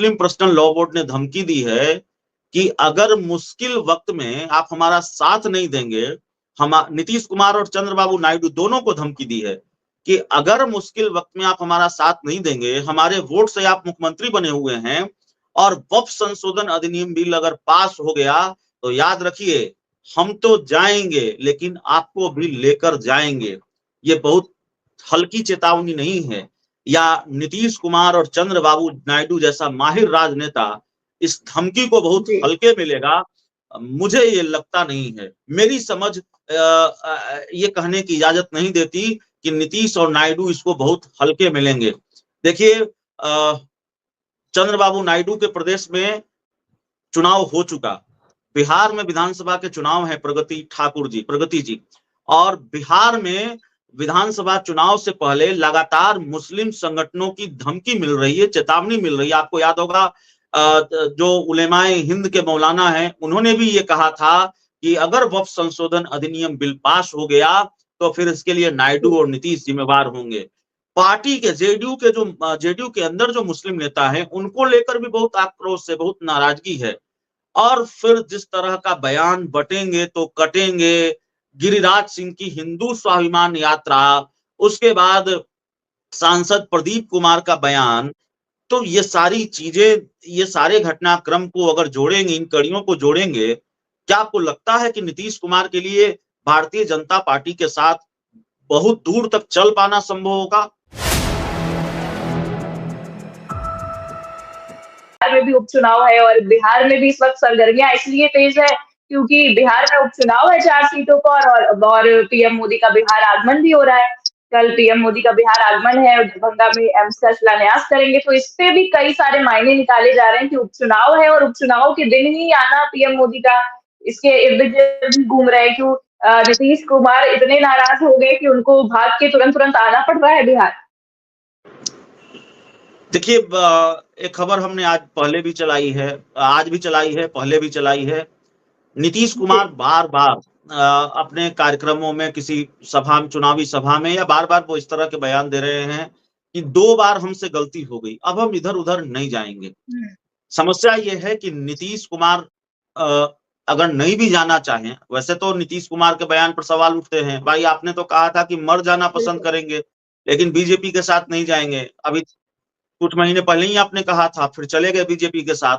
मुस्लिम personal law board ने धमकी दी है कि अगर मुश्किल वक्त में आप हमारा साथ नहीं देंगे, हम नीतीश कुमार और चंद्रबाबू नायडू दोनों को धमकी दी है कि अगर मुश्किल वक्त में आप हमारा साथ नहीं देंगे, हमारे वोट से आप मुख्यमंत्री बने हुए हैं और वक्फ संशोधन अधिनियम बिल अगर पास हो गया तो याद रखिए हम तो जाएंगे लेकिन आपको भी लेकर जाएंगे। ये बहुत हल्की चेतावनी नहीं है, या नीतीश कुमार और चंद्रबाबू नायडू जैसा माहिर राजनेता इस धमकी को बहुत जी हल्के में लेगा, मुझे ये लगता नहीं है। मेरी समझ ये कहने की इजाजत नहीं देती कि नीतीश और नायडू इसको बहुत हल्के में लेंगे। देखिए चंद्रबाबू नायडू के प्रदेश में चुनाव हो चुका, बिहार में विधानसभा के चुनाव है प्रगति जी, और बिहार में विधानसभा चुनाव से पहले लगातार मुस्लिम संगठनों की धमकी मिल रही है, चेतावनी मिल रही है। आपको याद होगा जो उलेमाए हिंद के मौलाना हैं, उन्होंने भी ये कहा था कि अगर वक्फ संशोधन अधिनियम बिल पास हो गया तो फिर इसके लिए नायडू और नीतीश जिम्मेवार होंगे। पार्टी के जेडीयू के अंदर जो मुस्लिम नेता हैं उनको लेकर भी बहुत आक्रोश है, बहुत नाराजगी है। और फिर जिस तरह का बयान बटेंगे तो कटेंगे, गिरिराज सिंह की हिंदू स्वाभिमान यात्रा, उसके बाद सांसद प्रदीप कुमार का बयान, तो ये सारी चीजें, ये सारे घटनाक्रम को अगर जोड़ेंगे, इन कड़ियों को जोड़ेंगे, क्या आपको लगता है कि नीतीश कुमार के लिए भारतीय जनता पार्टी के साथ बहुत दूर तक चल पाना संभव होगा? में भी उपचुनाव है और बिहार में भी इस वक्त सरगर्मियां इसलिए तेज है क्योंकि बिहार में उपचुनाव है 4 सीटों पर और पीएम मोदी का बिहार आगमन भी हो रहा है। कल पीएम मोदी का बिहार आगमन है और दरभंगा में एम्स का शिलान्यास करेंगे, तो इस पे भी कई सारे मायने निकाले जा रहे हैं कि उपचुनाव है और उपचुनाव के दिन ही आना पीएम मोदी का, इसके इर्द गिर्द घूम रहे हैं। क्यों नीतीश कुमार इतने नाराज हो गए कि उनको भाग के तुरंत आना पड़ रहा है बिहार। देखिए एक खबर हमने आज पहले भी चलाई है, आज भी चलाई है, पहले भी चलाई है। नीतीश कुमार बार बार अपने कार्यक्रमों में, किसी सभा में, चुनावी सभा में, या बार बार वो इस तरह के बयान दे रहे हैं कि 2 बार हमसे गलती हो गई, अब हम इधर उधर नहीं जाएंगे। समस्या ये है कि नीतीश कुमार अगर नहीं भी जाना चाहें, वैसे तो नीतीश कुमार के बयान पर सवाल उठते हैं, भाई आपने तो कहा था कि मर जाना पसंद करेंगे लेकिन बीजेपी के साथ नहीं जाएंगे, अभी कुछ महीने पहले ही आपने कहा था, फिर चले गए बीजेपी के साथ।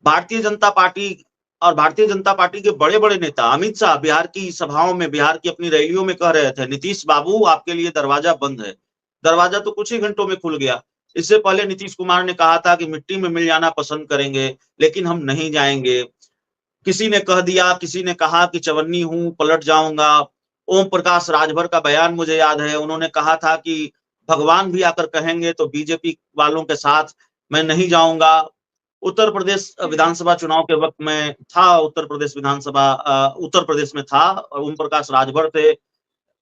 भारतीय जनता पार्टी के बड़े बड़े नेता अमित शाह बिहार की सभाओं में, बिहार की अपनी रैलियों में कह रहे थे, नीतीश बाबू आपके लिए दरवाजा बंद है। दरवाजा तो कुछ ही घंटों में खुल गया। इससे पहले नीतीश कुमार ने कहा था कि मिट्टी में मिल जाना पसंद करेंगे लेकिन हम नहीं जाएंगे। किसी ने कह दिया, किसी ने कहा कि चवन्नी हूं, पलट जाऊंगा। ओम प्रकाश राजभर का बयान मुझे याद है, उन्होंने कहा था कि भगवान भी आकर कहेंगे तो बीजेपी वालों के साथ मैं नहीं जाऊंगा। उत्तर प्रदेश विधानसभा चुनाव के वक्त में था, उत्तर प्रदेश में था, ओम प्रकाश राजभर थे।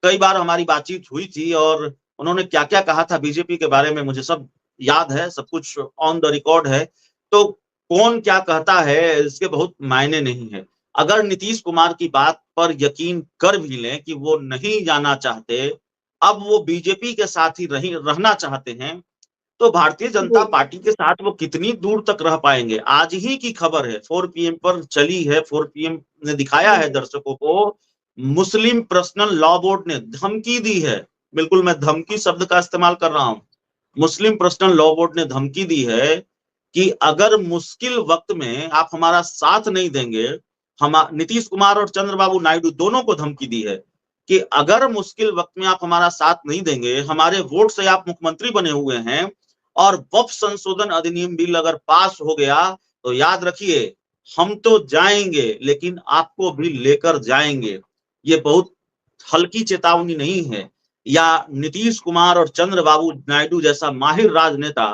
कई बार हमारी बातचीत हुई थी और उन्होंने क्या क्या कहा था बीजेपी के बारे में मुझे सब याद है, सब कुछ ऑन द रिकॉर्ड है। तो कौन क्या कहता है इसके बहुत मायने नहीं है। अगर नीतीश कुमार की बात पर यकीन कर भी लें कि वो नहीं जाना चाहते, अब वो बीजेपी के साथ ही रहना चाहते हैं, तो भारतीय जनता पार्टी के साथ वो कितनी दूर तक रह पाएंगे। आज ही की खबर है, 4 PM पर चली है, 4 PM ने दिखाया है दर्शकों को, मुस्लिम पर्सनल लॉ बोर्ड ने धमकी दी है, बिल्कुल मैं धमकी शब्द का इस्तेमाल कर रहा हूं, मुस्लिम पर्सनल लॉ बोर्ड ने धमकी दी है कि अगर मुश्किल वक्त में आप हमारा साथ नहीं देंगे, हम नीतीश कुमार और चंद्रबाबू नायडू दोनों को धमकी दी है कि अगर मुश्किल वक्त में आप हमारा साथ नहीं देंगे, हमारे वोट से आप मुख्यमंत्री बने हुए हैं और वक्फ संशोधन अधिनियम बिल अगर पास हो गया तो याद रखिए हम तो जाएंगे लेकिन आपको भी लेकर जाएंगे। ये बहुत हल्की चेतावनी नहीं है, या नीतीश कुमार और चंद्रबाबू नायडू जैसा माहिर राजनेता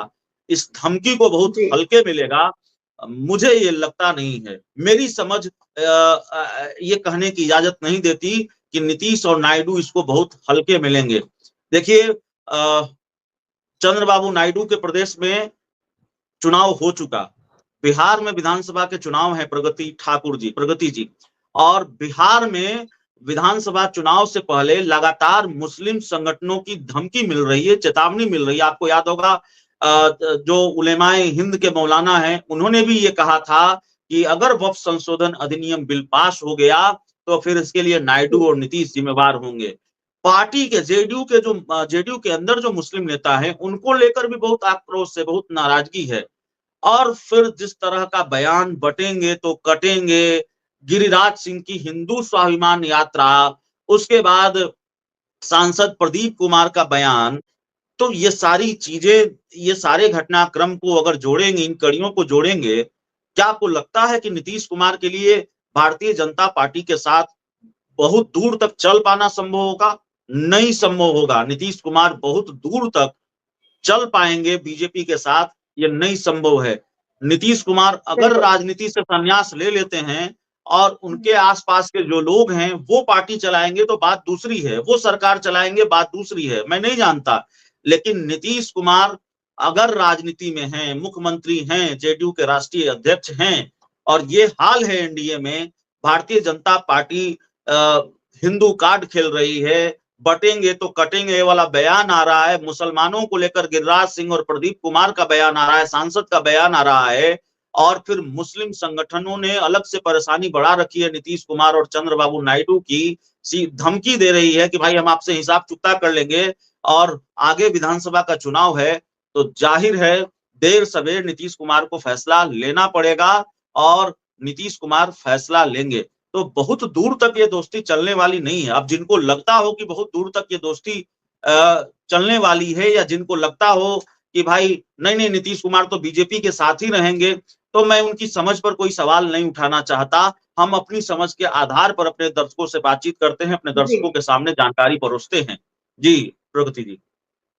इस धमकी को बहुत हल्के में लेगा, मुझे ये लगता नहीं है। मेरी समझ ये कहने की इजाजत नहीं देती कि नीतीश और नायडू इसको बहुत हल्के में लेंगे। देखिए चंद्रबाबू नायडू के प्रदेश में चुनाव हो चुका, बिहार में विधानसभा के चुनाव है प्रगति जी, और बिहार में विधानसभा चुनाव से पहले लगातार मुस्लिम संगठनों की धमकी मिल रही है, चेतावनी मिल रही है। आपको याद होगा जो उलेमाए हिंद के मौलाना हैं, उन्होंने भी ये कहा था कि अगर वक्फ संशोधन अधिनियम बिल पास हो गया तो फिर इसके लिए नायडू और नीतीश जिम्मेवार होंगे। पार्टी के जेडीयू के अंदर जो मुस्लिम नेता हैं, उनको लेकर भी बहुत आक्रोश है, बहुत नाराजगी है। और फिर जिस तरह का बयान बटेंगे तो कटेंगे, गिरिराज सिंह की हिंदू स्वाभिमान यात्रा, उसके बाद सांसद प्रदीप कुमार का बयान, तो ये सारी चीजें, ये सारे घटनाक्रम को अगर जोड़ेंगे, इन कड़ियों को जोड़ेंगे, क्या आपको लगता है कि नीतीश कुमार के लिए भारतीय जनता पार्टी के साथ बहुत दूर तक चल पाना संभव होगा? नहीं संभव होगा। नीतीश कुमार बहुत दूर तक चल पाएंगे बीजेपी के साथ, ये नहीं संभव है। नीतीश कुमार अगर राजनीति से संन्यास ले लेते हैं और उनके आसपास के जो लोग हैं वो पार्टी चलाएंगे तो बात दूसरी है, वो सरकार चलाएंगे बात दूसरी है, मैं नहीं जानता। लेकिन नीतीश कुमार अगर राजनीति में हैं, मुख्यमंत्री हैं, जेडीयू के राष्ट्रीय अध्यक्ष हैं, और ये हाल है एनडीए में, भारतीय जनता पार्टी हिंदू कार्ड खेल रही है, बटेंगे तो कटेंगे वाला बयान आ रहा है, मुसलमानों को लेकर गिरिराज सिंह और प्रदीप कुमार का बयान आ रहा है, सांसद का बयान आ रहा है, और फिर मुस्लिम संगठनों ने अलग से परेशानी बढ़ा रखी है नीतीश कुमार और चंद्रबाबू नायडू की, धमकी दे रही है कि भाई हम आपसे हिसाब चुकता कर लेंगे, और आगे विधानसभा का चुनाव है, तो जाहिर है देर सवेर नीतीश कुमार को फैसला लेना पड़ेगा और नीतीश कुमार फैसला लेंगे। तो बहुत दूर तक ये दोस्ती चलने वाली नहीं है। अब जिनको लगता हो कि बहुत दूर तक ये दोस्ती चलने वाली है, या जिनको लगता हो कि भाई नहीं नहीं नीतीश कुमार तो बीजेपी के साथ ही रहेंगे, तो मैं उनकी समझ पर कोई सवाल नहीं उठाना चाहता। हम अपनी समझ के आधार पर अपने दर्शकों से बातचीत करते हैं, अपने दर्शकों के सामने जानकारी परोसते हैं। जी प्रगति जी।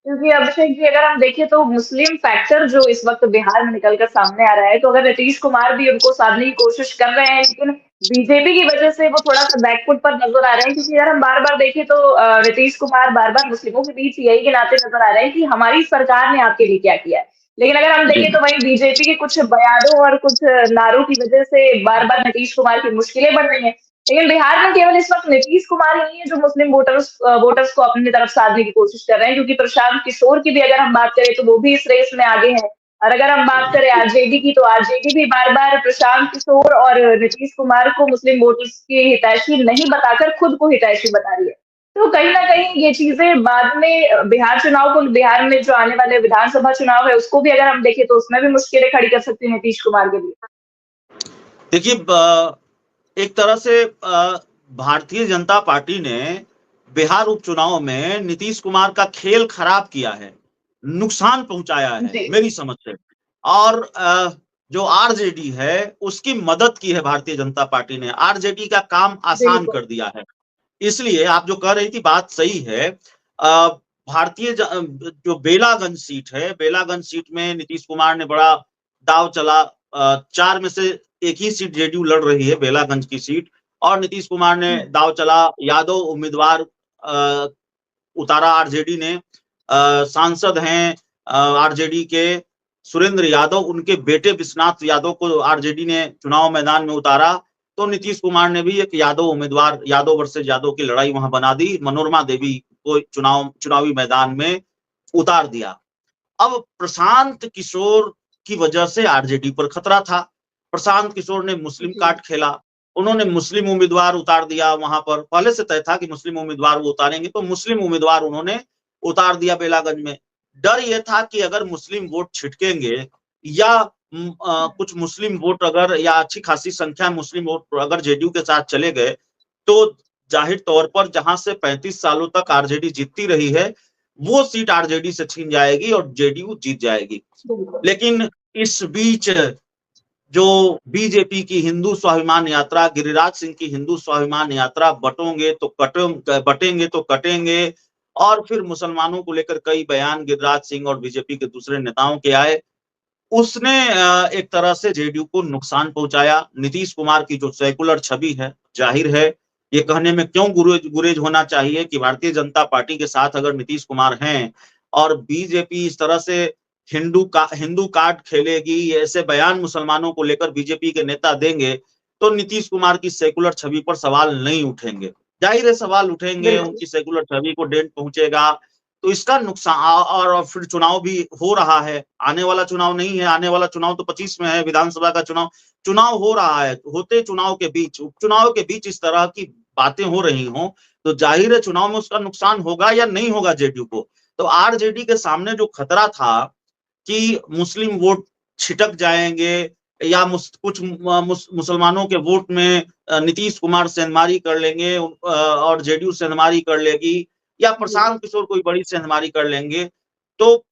क्योंकि अभिषेक जी, अगर हम देखें तो मुस्लिम फैक्टर जो इस वक्त बिहार में निकलकर सामने आ रहा है, तो अगर नीतीश कुमार भी उनको साधने की कोशिश कर रहे हैं, लेकिन बीजेपी की वजह से वो थोड़ा सा बैकफुट पर नजर आ रहे हैं। क्योंकि अगर हम बार बार देखें तो नीतीश कुमार बार बार मुस्लिमों के बीच यही गिनाते नजर आ रहे हैं कि हमारी सरकार ने आपके लिए क्या किया है। लेकिन अगर हम देखें तो वहीं बीजेपी के कुछ बयानों और कुछ नारों की वजह से बार बार नीतीश कुमार की मुश्किलें बढ़ रही हैं। लेकिन बिहार में केवल इस वक्त नीतीश कुमार ही नहीं है जो मुस्लिम वोटर्स को अपनी तरफ साधने की कोशिश कर रहे हैं, क्योंकि प्रशांत किशोर की भी अगर हम बात करें तो वो भी इस रेस में आगे हैं। और अगर हम बात करें आरजेडी की, तो आरजेडी भी बार बार प्रशांत किशोर और नीतीश कुमार को मुस्लिम वोटर्स की हितैषी नहीं बताकर खुद को हितैषी बता रही है। तो कहीं ना कहीं ये चीजें बाद में बिहार में जो आने वाले विधानसभा चुनाव है उसको भी अगर हम देखें तो उसमें भी मुश्किलें खड़ी कर सकती है नीतीश कुमार के लिए। देखिए, एक तरह से भारतीय जनता पार्टी ने बिहार उपचुनाव में नीतीश कुमार का खेल खराब किया है, नुकसान पहुंचाया है मेरी समझ से, और जो आरजेडी है उसकी मदद की है भारतीय जनता पार्टी ने, आरजेडी का काम आसान कर दिया है। इसलिए आप जो कह रही थी बात सही है। भारतीय जो बेलागंज सीट है, बेलागंज सीट में नीतीश कुमार ने बड़ा दाव चला, 4 में से एक ही सीट जेडीयू लड़ रही है, बेलागंज की सीट, और नीतीश कुमार ने दाव चला, यादव उम्मीदवार उतारा आरजेडी ने, सांसद हैं आरजेडी के सुरेंद्र यादव, उनके बेटे विश्वनाथ यादव को आरजेडी ने चुनाव मैदान में उतारा, तो नीतीश कुमार ने भी एक यादव उम्मीदवार, यादव वर्सेस यादव की लड़ाई वहां बना दी, मनोरमा देवी को चुनावी मैदान में उतार दिया। अब प्रशांत किशोर की वजह से आरजेडी पर खतरा था। प्रशांत किशोर ने मुस्लिम कार्ड खेला, उन्होंने मुस्लिम उम्मीदवार उतार दिया, वहां पर पहले से तय था कि मुस्लिम उम्मीदवार वो उतारेंगे, तो मुस्लिम उम्मीदवार उन्होंने उतार दिया बेलागंज में। डर ये था कि अगर मुस्लिम वोट छिटकेंगे या कुछ मुस्लिम वोट अगर, या अच्छी खासी संख्या मुस्लिम वोट अगर जेडीयू के साथ चले गए, तो जाहिर तौर पर जहां से 35 सालों तक आरजेडी जीतती रही है वो सीट आरजेडी से छीन जाएगी और जेडीयू जीत जाएगी। लेकिन इस बीच जो बीजेपी की हिंदू स्वाभिमान यात्रा, गिरिराज सिंह की हिंदू स्वाभिमान यात्रा, बटेंगे तो कटेंगे, और फिर मुसलमानों को लेकर कई बयान गिरिराज सिंह और बीजेपी के दूसरे नेताओं के आए, उसने एक तरह से जेडीयू को नुकसान पहुंचाया। नीतीश कुमार की जो सेकुलर छवि है, जाहिर है ये कहने में क्यों गुरेज होना चाहिए कि भारतीय जनता पार्टी के साथ अगर नीतीश कुमार हैं और बीजेपी इस तरह से हिंदू कार्ड खेलेगी, ऐसे बयान मुसलमानों को लेकर बीजेपी के नेता देंगे, तो नीतीश कुमार की सेकुलर छवि पर सवाल नहीं उठेंगे। जाहिर है सवाल उठेंगे, उनकी सेकुलर छवि को डेंट पहुंचेगा, तो इसका नुकसान और फिर चुनाव भी हो रहा है, आने वाला चुनाव नहीं है, आने वाला चुनाव तो 25 में है, विधानसभा का चुनाव हो रहा है। होते चुनाव के बीच, उपचुनाव के बीच इस तरह की बातें हो रही हों, तो जाहिर है चुनाव में उसका नुकसान होगा या नहीं होगा जेडीयू को। तो आरजेडी के सामने जो खतरा था कि मुस्लिम वोट छिटक जाएंगे या कुछ मुसलमानों के वोट में नीतीश कुमार सेंधमारी कर लेंगे और जेडीयू सेंधमारी कर लेगी, या प्रशांत किशोर कोई बड़ी सेंधमारी कर लेंगे, तो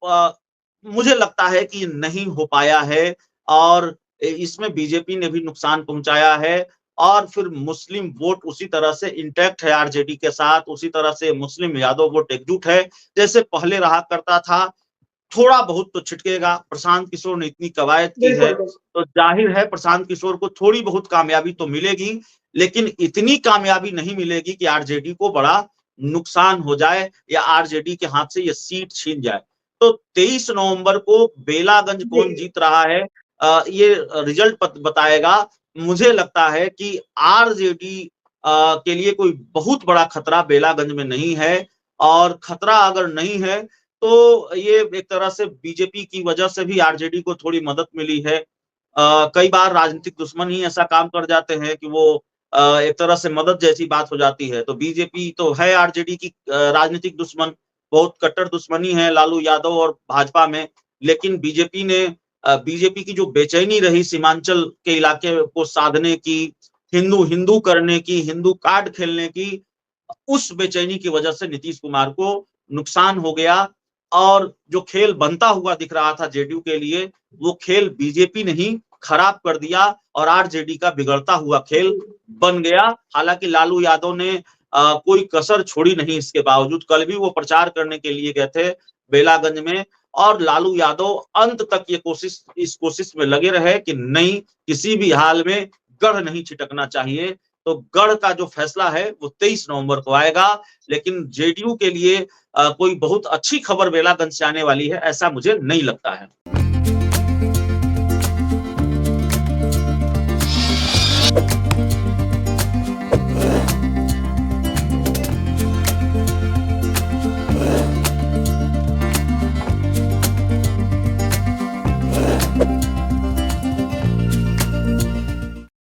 मुझे लगता है कि नहीं हो पाया है और इसमें बीजेपी ने भी नुकसान पहुंचाया है। और फिर मुस्लिम वोट उसी तरह से इंटैक्ट है आरजेडी के साथ, उसी तरह से मुस्लिम यादव वोट एकजुट है जैसे पहले रहा करता था। थोड़ा बहुत तो छिटकेगा, प्रशांत किशोर ने इतनी कवायद की है तो जाहिर है प्रशांत किशोर को थोड़ी बहुत कामयाबी तो मिलेगी, लेकिन इतनी कामयाबी नहीं मिलेगी कि आरजेडी को बड़ा नुकसान हो जाए या आरजेडी के हाथ से ये सीट छीन जाए। तो 23 नवंबर को बेलागंज कौन जीत रहा है ये रिजल्ट बताएगा। मुझे लगता है कि आरजेडी के लिए कोई बहुत बड़ा खतरा बेलागंज में नहीं है, और खतरा अगर नहीं है तो ये एक तरह से बीजेपी की वजह से भी आरजेडी को थोड़ी मदद मिली है। कई बार राजनीतिक दुश्मन ही ऐसा काम कर जाते हैं कि वो एक तरह से मदद जैसी बात हो जाती है। तो बीजेपी तो है आरजेडी की राजनीतिक दुश्मन, बहुत कट्टर दुश्मनी है लालू यादव और भाजपा में, लेकिन बीजेपी की जो बेचैनी रही सीमांचल के इलाके को साधने की, हिंदू हिंदू करने की, हिंदू कार्ड खेलने की, उस बेचैनी की वजह से नीतीश कुमार को नुकसान हो गया। और जो खेल बनता हुआ दिख रहा था जेडीयू के लिए, वो खेल बीजेपी ने ही खराब कर दिया और आरजेडी का बिगड़ता हुआ खेल बन गया। हालांकि लालू यादव ने कोई कसर छोड़ी नहीं, इसके बावजूद कल भी वो प्रचार करने के लिए गए थे बेलागंज में, और लालू यादव अंत तक इस कोशिश में लगे रहे कि नहीं, किसी भी हाल में गढ़ नहीं छिटकना चाहिए। तो गढ़ का जो फैसला है वो 23 नवंबर को आएगा, लेकिन जेडीयू के लिए कोई बहुत अच्छी खबर बेलागंज से आने वाली है ऐसा मुझे नहीं लगता है।